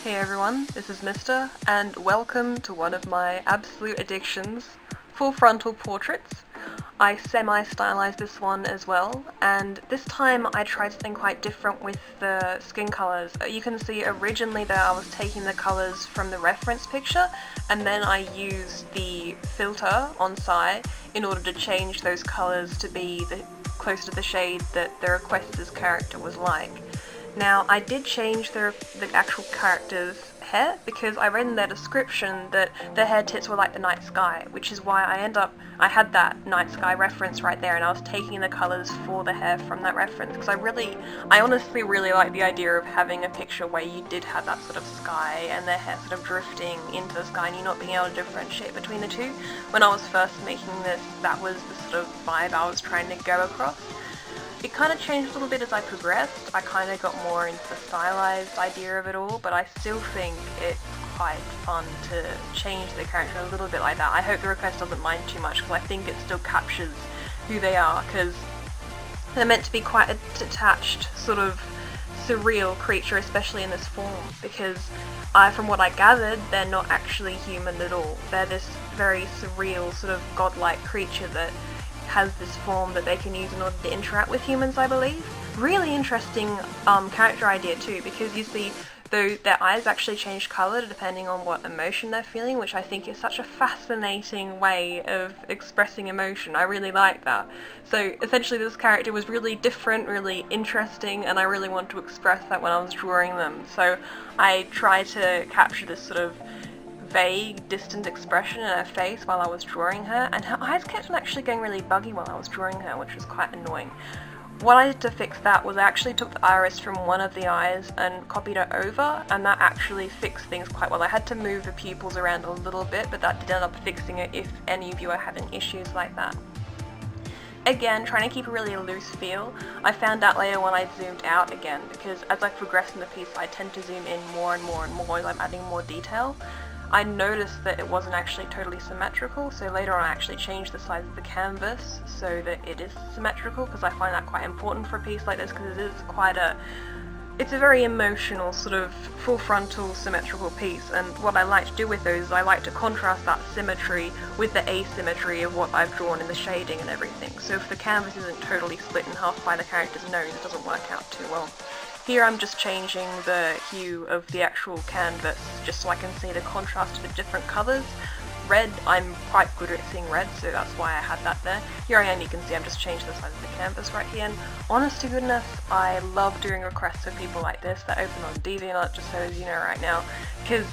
Hey everyone, this is Mista, and welcome to one of my absolute addictions, full frontal portraits. I semi-stylized this one as well, and this time I tried something quite different with the skin colours. You can see originally that I was taking the colours from the reference picture, and then I used the filter on SAI in order to change those colours to be close to the shade that the requester's character was like. Now, I did change the actual character's hair because I read in their description that the hair tips were like the night sky, which is why I had that night sky reference right there, and I was taking the colours for the hair from that reference because I honestly really like the idea of having a picture where you did have that sort of sky and their hair sort of drifting into the sky and you not being able to differentiate between the two. When I was first making this, that was the sort of vibe I was trying to go across. It kind of changed a little bit as I progressed. I kind of got more into the stylized idea of it all, but I still think it's quite fun to change the character a little bit like that. I hope the request doesn't mind too much because I think it still captures who they are, because they're meant to be quite a detached, sort of surreal creature, especially in this form, because from what I gathered, they're not actually human at all. They're this very surreal, sort of godlike creature that has this form that they can use in order to interact with humans, I believe. Really interesting character idea too, because you see though their eyes actually change colour depending on what emotion they're feeling, which I think is such a fascinating way of expressing emotion. I really like that. So essentially this character was really different, really interesting, and I really wanted to express that when I was drawing them. So I tried to capture this sort of vague, distant expression in her face while I was drawing her, and her eyes kept on actually getting really buggy while I was drawing her, which was quite annoying. What I did to fix that was I actually took the iris from one of the eyes and copied it over, and that actually fixed things quite well. I had to move the pupils around a little bit, but that did end up fixing it if any of you are having issues like that. Again, trying to keep a really loose feel. I found out later when I zoomed out again, because as I progress in the piece I tend to zoom in more and more and more as I'm adding more detail. I noticed that it wasn't actually totally symmetrical, so later on I actually changed the size of the canvas so that it is symmetrical, because I find that quite important for a piece like this, because it's a very emotional, sort of full frontal symmetrical piece, and what I like to do with those is I like to contrast that symmetry with the asymmetry of what I've drawn in the shading and everything. So if the canvas isn't totally split in half by the character's nose, it doesn't work out too well. Here I'm just changing the hue of the actual canvas just so I can see the contrast of the different colours. Red, I'm quite good at seeing red, so that's why I had that there. Here again you can see I'm just changing the size of the canvas right here, and honest to goodness, I love doing requests for people like this that open on DeviantArt, just so as you know right now, because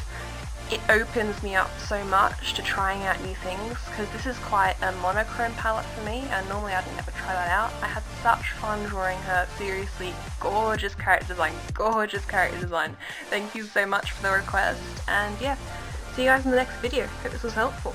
it opens me up so much to trying out new things, because this is quite a monochrome palette for me, and normally I'd never try that out. I had such fun drawing her. Seriously, gorgeous character design, gorgeous character design. Thank you so much for the request, and yeah, see you guys in the next video. Hope this was helpful.